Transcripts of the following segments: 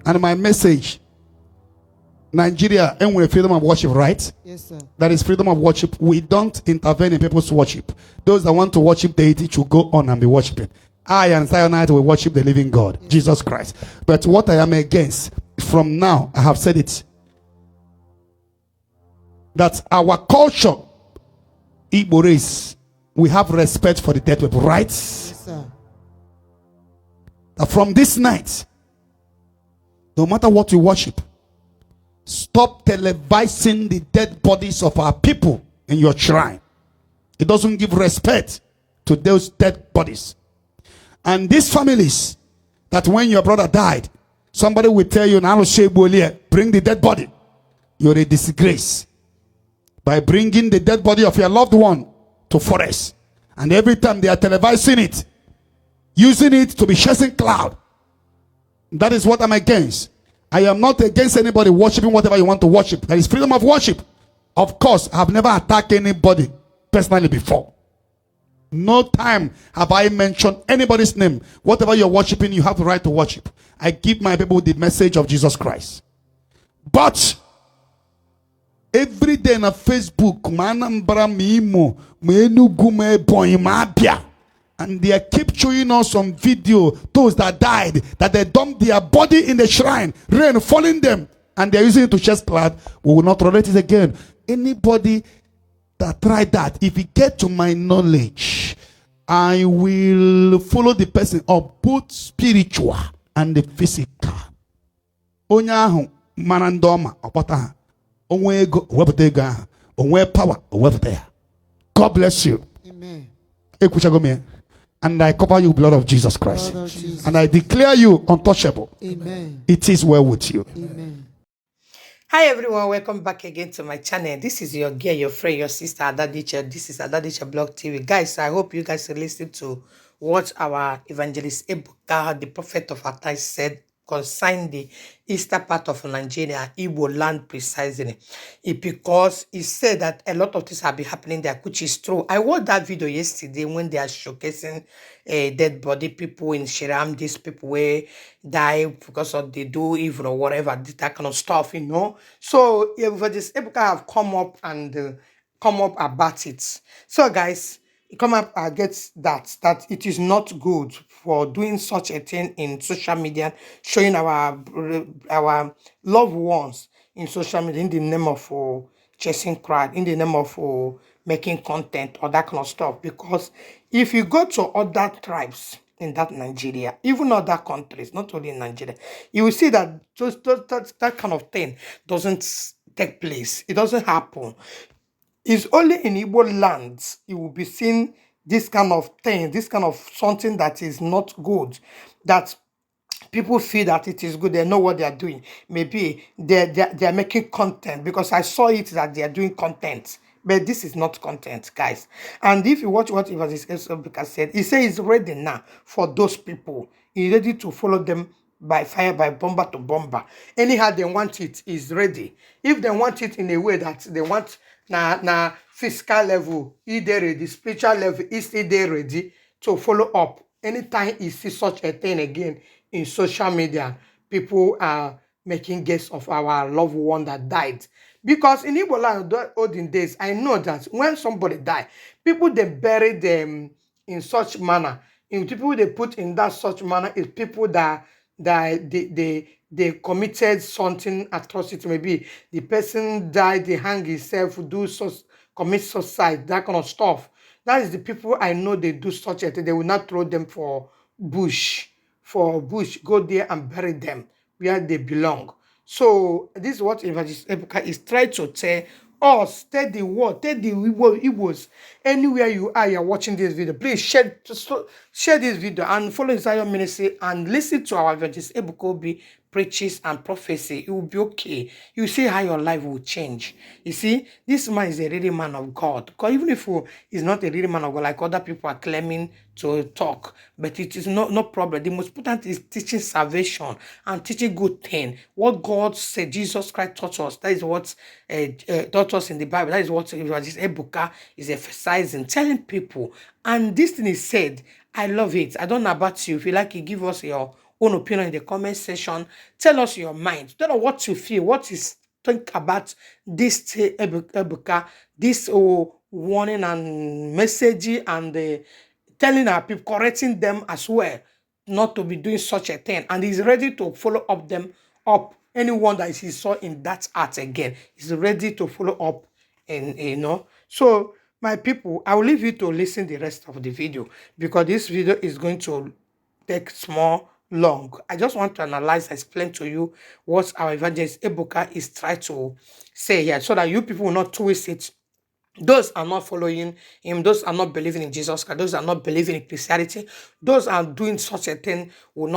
And my message, Nigeria, and with freedom of worship, right? Yes, sir. That is freedom of worship. We don't intervene in people's worship. Those that want to worship deity should go on and be worshiping. I and Zionite will worship the living God, yes, Jesus Christ. But what I am against, from now, I have said it, that our culture, Igbo race, we have respect for the dead people, right? Yes, sir. That from this night, no matter what you worship, stop televising the dead bodies of our people in your shrine. It doesn't give respect to those dead bodies. And these families, that when your brother died, somebody will tell you, bring the dead body. You're a disgrace. By bringing the dead body of your loved one to forest. And every time they are televising it, using it to be chasing cloud. That is what I'm against. I am not against anybody worshiping whatever you want to worship. There is freedom of worship. Of course, I have never attacked anybody personally before. No time have I mentioned anybody's name. Whatever you're worshiping, you have the right to worship. I give my people the message of Jesus Christ. But every day on Facebook, and they keep showing us some video, those that died, that they dumped their body in the shrine, rain falling them, and they're using it to chest cloud. We will not tolerate it again. Anybody that tried that, if it get to my knowledge, I will follow the person of both spiritual and the physical. Onyahu manandoma opota. Onwe ego wepụta ego ahụ. Onwe power wepụta ya. God bless you. Amen. And I cover you with the blood of Jesus Christ. Of Jesus. And I declare you untouchable. Amen. It is well with you. Amen. Hi everyone, welcome back again to my channel. This is your girl, your friend, your sister Adadiche. This is Adadiche Blog TV. Guys, I hope you guys listen to what our evangelist Ebuka, the prophet of our time, said concerning the eastern part of Nigeria, Igbo land precisely. Because he said that a lot of things have been happening there, which is true. I watched that video yesterday when they are showcasing dead body people in Shiram, these people where die because of they do evil or whatever, that kind of stuff, you know. So this Ebuka have come up and come up about it. So guys, come up against that it is not good for doing such a thing in social media, showing our loved ones in social media in the name of chasing crowd, in the name of making content or that kind of stuff. Because if you go to other tribes in that Nigeria, even other countries, not only in Nigeria, you will see that that kind of thing doesn't take place. It doesn't happen. It's only in Igbo lands you will be seeing this kind of thing, this kind of something that is not good, that people feel that it is good, they know what they are doing. Maybe they're making content, because I saw it that they are doing content. But this is not content, guys. And if you watch what Evangelist Ebuka said, he says he's ready now for those people. He's ready to follow them by fire, by bomber to bomber. Anyhow they want it, he's ready. If they want it in a way that they want na physical level, is they ready, spiritual level, is they ready to follow up. Anytime you see such a thing again in social media, people are making guests of our loved one that died. Because in Igbo land, olden days, I know that when somebody died, people they bury them in such manner. In people they put in that such manner is people that they committed something atrocity. Maybe the person died, they hang himself, commit suicide, that kind of stuff. That is the people I know they do such a thing. They will not throw them for bush. Go there and bury them where they belong. So this is what Evangelist Ebuka is trying to tell us. Tell the world, tell the Igbos, anywhere you are, you're watching this video, please share this video and follow Zion Ministry and listen to our Evangelist Ebuka Obi preaches and prophecy. It will be okay. You see how your life will change. You see, this man is a really man of God. Because even if he's not a really man of God, like other people are claiming to talk, but it is no problem. The most important is teaching salvation and teaching good thing. What God said, Jesus Christ taught us. That is what taught us in the Bible. That is what Ebuka is emphasizing, telling people. And this thing is said. I love it. I don't know about you. If you like, you give us your own opinion in the comment section. Tell us your mind. Tell us what you feel, what you think about this Ebuka, this warning and message, and telling our people, correcting them as well, not to be doing such a thing. And he's ready to follow them up. Anyone that he saw in that art again, he's ready to follow up, and. So my people, I will leave you to listen the rest of the video, because this video is going to take small long. I just want to analyze, explain to you what our evangelist Ebuka is trying to say here, so that you people will not twist it. Those are not following him, those are not believing in Jesus Christ, those are not believing in Christianity, those are doing such a thing will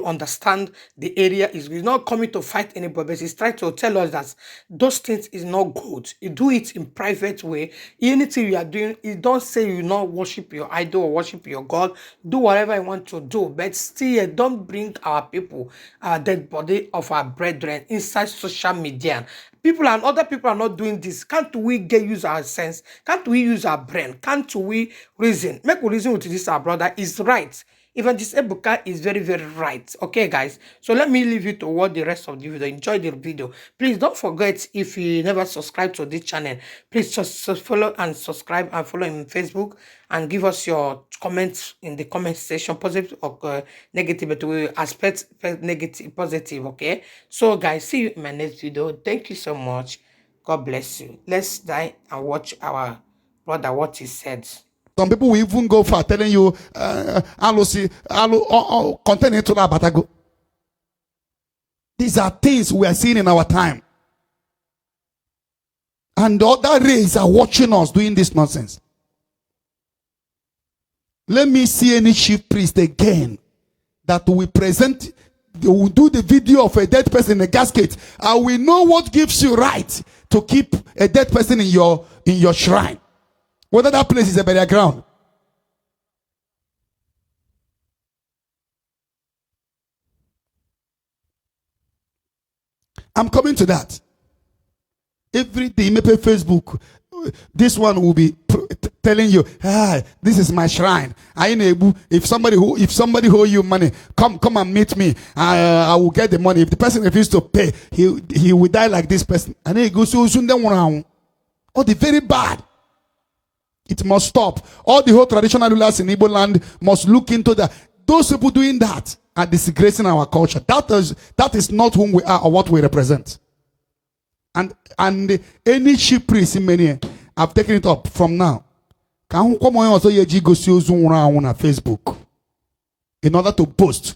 understand the area. Is not coming to fight anybody, but he's trying to tell us that those things is not good. You do it in private way. Anything you are doing, you don't say you not worship your idol or worship your God. Do whatever you want to do, but still don't bring our people, our dead body of our brethren inside social media. People and other people are not doing this. Can't we use our sense? Can't we use our brain? Can't we reason? Make we reason with this, our brother is right. Even this Ebuka is very, very right. Okay, guys. So let me leave you to watch the rest of the video. Enjoy the video. Please don't forget, if you never subscribe to this channel, please just follow and subscribe and follow him on Facebook, and give us your comments in the comment section, positive or negative, but we will expect negative, positive. Okay. So guys, see you in my next video. Thank you so much. God bless you. Let's die and watch our brother what he said. Some people will even go for telling you, containing to that batago. These are things we are seeing in our time. And the other race are watching us doing this nonsense. Let me see any chief priest again that will present, they will do the video of a dead person in a casket. And we know what gives you right to keep a dead person in your shrine. Whether that place is a burial ground. I'm coming to that. Every day, maybe Facebook, this one will be telling you, this is my shrine. If somebody owe you money, come and meet me. I will get the money. If the person refuses to pay, he will die like this person. And then he goes to around. Oh, the very bad. It must stop. All the whole traditional rulers in Igbo land must look into that. Those people doing that are disgracing our culture. That is not whom we are or what we represent. And any chief priest in many, I've taken it up from now. Can come on also go on Facebook in order to boast.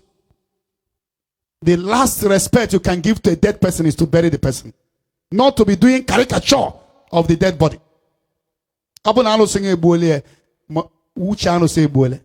The last respect you can give to a dead person is to bury the person, not to be doing caricature of the dead body. Abunalo sing ebole, uchano say ebole.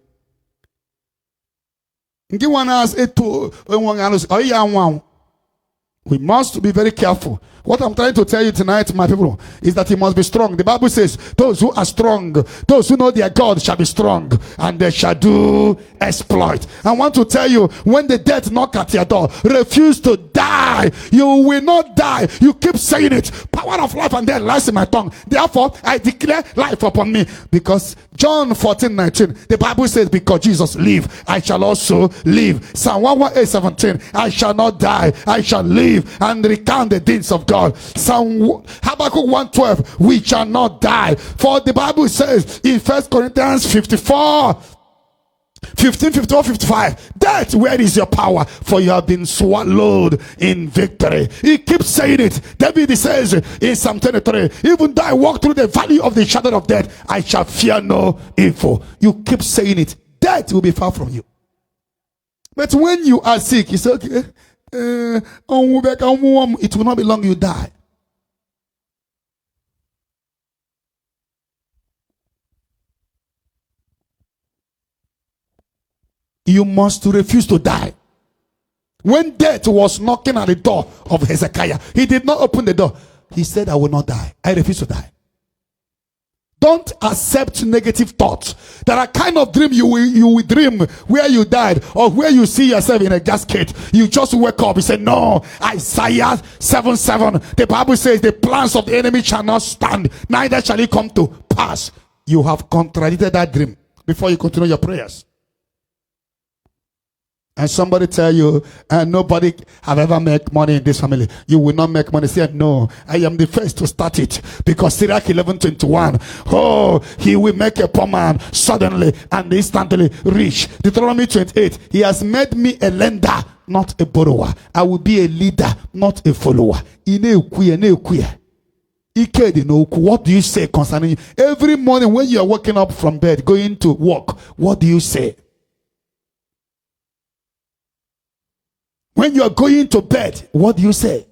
We must be very careful. What I'm trying to tell you tonight, my people, is that you must be strong. The Bible says, those who are strong, those who know their God shall be strong, and they shall do exploit. I want to tell you, when the death knock at your door, refuse to die. You will not die. You keep saying it. Power of life and death lies in my tongue. Therefore, I declare life upon me. Because John 14:19, the Bible says, because Jesus live, I shall also live. Psalm 118:17, I shall not die, I shall live and recount the deeds of God. Psalm Habakkuk 1:12, we shall not die. For the Bible says in 1 Corinthians 15:54-55, death, where is your power? For you have been swallowed in victory. He keeps saying it. David says in Psalm 23, even though I walk through the valley of the shadow of death, I shall fear no evil. You keep saying it. Death will be far from you. But when you are sick, you say, okay, it will not be long you die. You must refuse to die. When death was knocking at the door of Hezekiah, he did not open the door. He said, I will not die. I refuse to die. Don't accept negative thoughts. There are kind of dream you will dream where you died, or where you see yourself in a casket. You just wake up. You say, no. Isaiah 7:7. The Bible says the plans of the enemy shall not stand, neither shall it come to pass. You have contradicted that dream before you continue your prayers. And somebody tell you, nobody have ever make money in this family. You will not make money. Say, no, I am the first to start it. Because Sirach 11:21, oh, he will make a poor man suddenly and instantly rich. Deuteronomy 28, he has made me a lender, not a borrower. I will be a leader, not a follower. What do you say concerning you? Every morning when you are waking up from bed, going to work, what do you say? When you are going to bed, what do you say?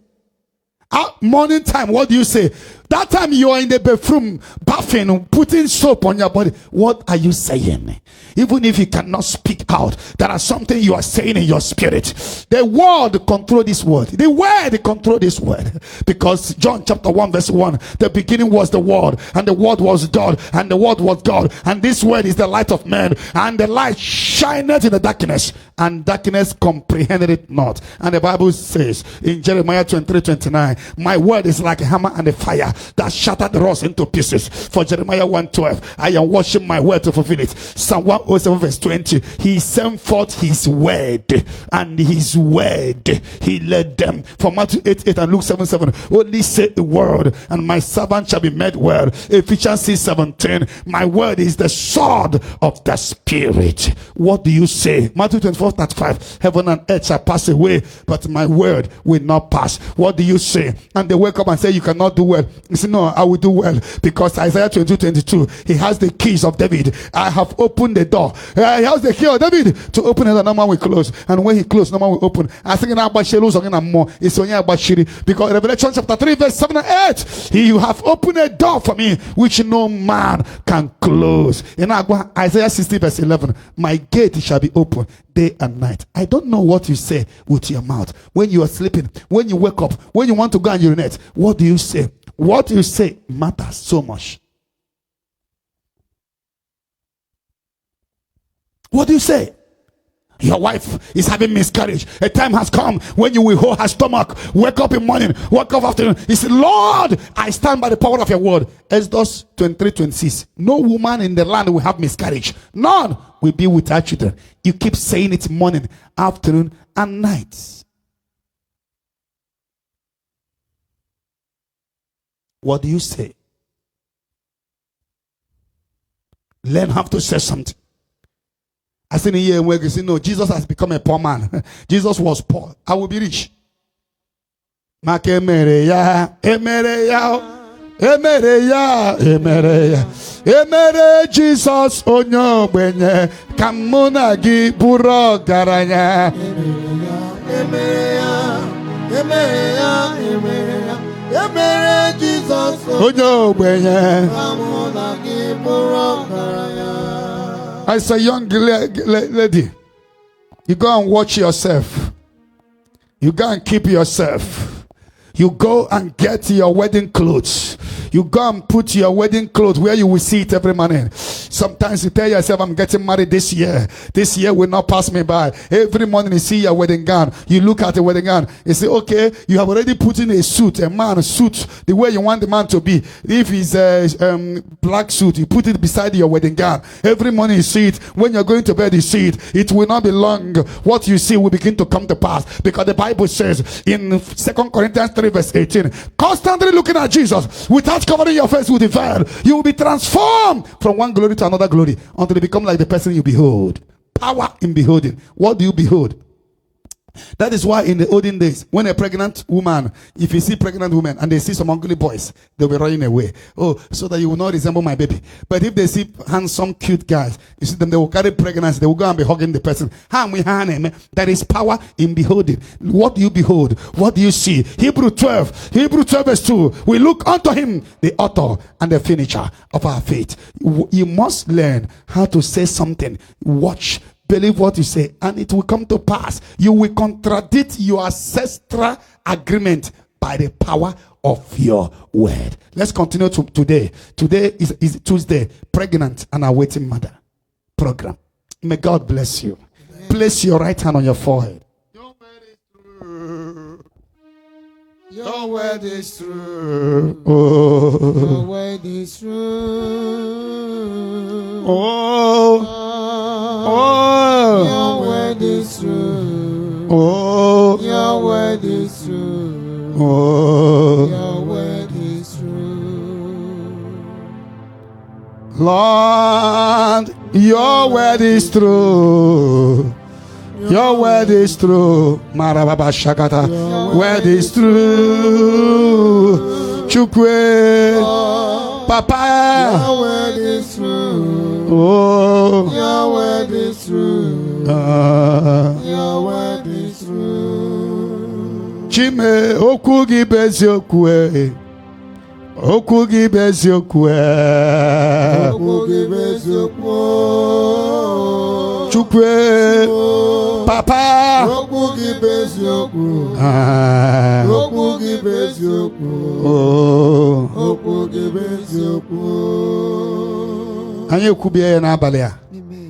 At morning time, what do you say? That time you are in the bathroom, bathing, putting soap on your body. What are you saying? Even if you cannot speak out, there are something you are saying in your spirit. The word control this word. The word control this word. Because John chapter 1 verse 1, the beginning was the word, and the word was God, and the word was God. And this word is the light of men, and the light shineth in the darkness, and darkness comprehended it not. And the Bible says in Jeremiah 23:29, my word is like a hammer and a fire that shattered the rocks into pieces. For Jeremiah 1:12, I am watching my word to fulfill it. Psalm 107 verse 20, he sent forth his word, and his word he led them. For Matthew 8:8 and Luke 7:7, only say the word, and my servant shall be made well. Ephesians 6:17, my word is the sword of the spirit. What do you say? Matthew 24:35, heaven and earth shall pass away, but my word will not pass. What do you say? And they wake up and say, you cannot do well. You say, no, I will do well, because Isaiah 22:22, he has the keys of David. I have opened the door. He has the key of David to open it, and no man will close. And when he closes, no man will open. I think in it's only because Revelation chapter 3 verse 7 and 8, you have opened a door for me which no man can close. In Isaiah 60 verse 11, my gate shall be open day and night. I don't know what you say with your mouth when you are sleeping, when you wake up, when you want to go and urinate. What do you say? What you say matters so much. What do you say? Your wife is having miscarriage. A time has come when you will hold her stomach. Wake up in morning, wake up afternoon. He said, Lord, I stand by the power of your word. Exodus 23:26. No woman in the land will have miscarriage. None will be with her children. You keep saying it morning, afternoon, and night. What do you say? Learn how to say something. I said in here where you say, no, Jesus has become a poor man. Jesus was poor. I will be rich. Jesus onyo benye kamuna gi buro garanya. Jesus onyo benye kamuna gi buro garanya. As a young lady, you go and watch yourself. You go and keep yourself. You go and get your wedding clothes. You go and put your wedding clothes where you will see it every morning. Sometimes you tell yourself, I'm getting married this year. This year will not pass me by. Every morning you see your wedding gown. You look at the wedding gown. You say, okay, you have already put in a suit, a man suit, the way you want the man to be. If it's a black suit, you put it beside your wedding gown. Every morning you see it. When you're going to bed, you see it. It will not be long. What you see will begin to come to pass. Because the Bible says in 2 Corinthians 3 verse 18, constantly looking at Jesus without covering your face with the veil, you will be transformed from one glory to another glory until you become like the person you behold. Power in beholding. What do you behold? That is why in the olden days, when a pregnant woman, if you see pregnant women and they see some ugly boys, they'll be running away. Oh, so that you will not resemble my baby. But if they see handsome, cute guys, you see them, they will carry pregnancy, they will go and be hugging the person. There is power in beholding. What do you behold? What do you see? Hebrew 12 verse 2. We look unto him, the author and the finisher of our faith. You must learn how to say something. Watch. Believe what you say, and it will come to pass. You will contradict your ancestral agreement by the power of your word. Let's continue to today. Today is Tuesday, pregnant and awaiting mother program. May God bless you. Amen. Place your right hand on your forehead. Your word is true. Your word is true. Oh. Your word is true. Oh. Oh, your word is true. word is true. Oh, Your word is true. Lord, your word is true. Your word is true. Marababa Shakata. Word is true. Chukwe. Papa. Your word is true. Oh. Your word is true. Your word is true. Chime okugi beziokwe. Okugi beziokwe. Okugi beziokwe. Chukwe. Papa. Okugi beziokwe. Okugi beziokwe. Oh. Okugi beziokwe. Anye kubie na abalia.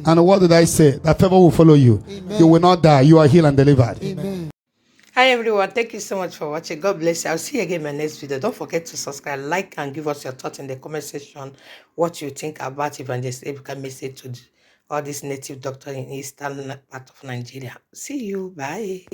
And what did I say? That favor will follow you. Amen. You will not die. You are healed and delivered. Amen. Hi everyone, thank you so much for watching. God bless you. I'll see you again in my next video. Don't forget to subscribe, like, and give us your thoughts in the comment section. What you think about Evangelist Ebuka message to all these native doctors in eastern part of Nigeria. See you. Bye.